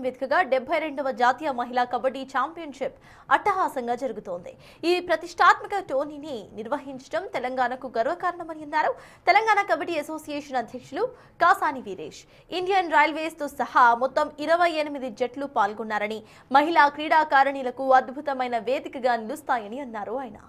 వేదికగా 72వ జాతీయ మహిళా కబడ్డీ ఛాంపియన్షిప్ అట్టహాసంగా జరుగుతోంది. ఈ ప్రతిష్టాత్మక టోర్నీని నిర్వహించడం తెలంగాణకు గర్వకారణమని అన్నారు తెలంగాణ కబడ్డీ అసోసియేషన్ అధ్యక్షులు కాసాని వీరేష్. ఇండియన్ రైల్వేస్ తో సహా మొత్తం 28 జట్లు పాల్గొన్నారని, మహిళా క్రీడాకారిణులకు అద్భుతమైన వేదికగా నిలుస్తాయని అన్నారు ఆయన.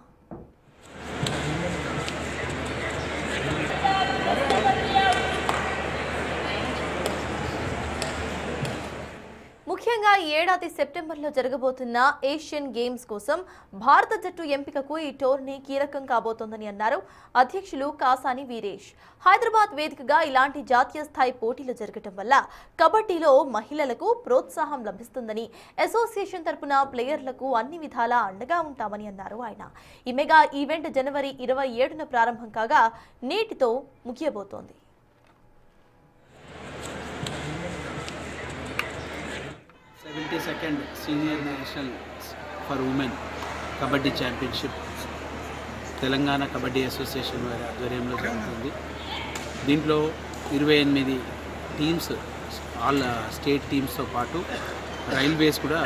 ముఖ్యంగా ఈ ఏడాది సెప్టెంబర్లో జరగబోతున్న ఏషియన్ గేమ్స్ కోసం భారత జట్టు ఎంపికకు ఈ టోర్నీ కీలకం కాబోతోందని అన్నారు అధ్యక్షులు కాసాని వీరేష్. హైదరాబాద్ వేదికగా ఇలాంటి జాతీయ స్థాయి పోటీలు జరగడం వల్ల కబడ్డీలో మహిళలకు ప్రోత్సాహం లభిస్తుందని, అసోసియేషన్ తరపున ప్లేయర్లకు అన్ని విధాలా అండగా ఉంటామని అన్నారు ఆయన. ఈ మెగా ఈవెంట్ జనవరి 27న ప్రారంభం కాగా నేటితో ముగియబోతోంది. 72nd senior national for women kabaddi championship Telangana kabaddi association వారి ఆధ్వర్యంలో జరుగుతుంది. దీంట్లో 28 టీమ్స్, ఆల్ స్టేట్ టీమ్స్తో పాటు రైల్వేస్ కూడా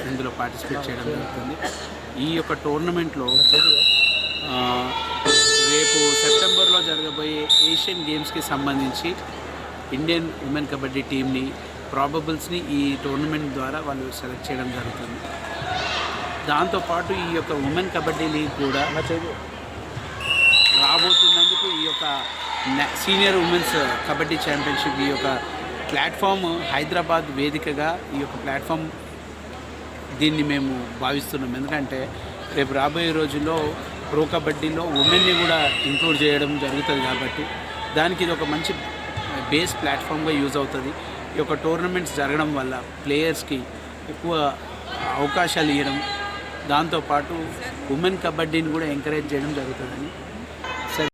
ఇందులో పార్టిసిపేట్ చేయడం జరుగుతుంది. ఈ యొక్క టోర్నమెంట్లో రేపు సెప్టెంబర్లో జరగబోయే ఏషియన్ గేమ్స్కి సంబంధించి ఇండియన్ ఉమెన్ కబడ్డీ టీమ్ని, ప్రాబబుల్స్ని ఈ టోర్నమెంట్ ద్వారా వాళ్ళు సెలెక్ట్ చేయడం జరుగుతుంది. దాంతోపాటు ఈ యొక్క ఉమెన్ కబడ్డీ లీగ్ కూడా రాబోతున్నందుకు ఈ యొక్క సీనియర్ ఉమెన్స్ కబడ్డీ ఛాంపియన్షిప్ ఈ యొక్క ప్లాట్ఫామ్ హైదరాబాద్ వేదికగా ఈ యొక్క ప్లాట్ఫామ్ దీన్ని మేము భావిస్తున్నాం. ఎందుకంటే రేపు రాబోయే రోజుల్లో ప్రో కబడ్డీలో ఉమెన్ని కూడా ఇంక్లూడ్ చేయడం జరుగుతుంది కాబట్టి దానికి ఇది ఒక మంచి బేస్ ప్లాట్ఫామ్గా యూజ్ అవుతుంది. ఈ యొక్క టోర్నమెంట్స్ జరగడం వల్ల ప్లేయర్స్కి ఎక్కువ అవకాశాలు ఇవ్వడం, దాంతోపాటు ఉమెన్ కబడ్డీని కూడా ఎంకరేజ్ చేయడం జరుగుతుందని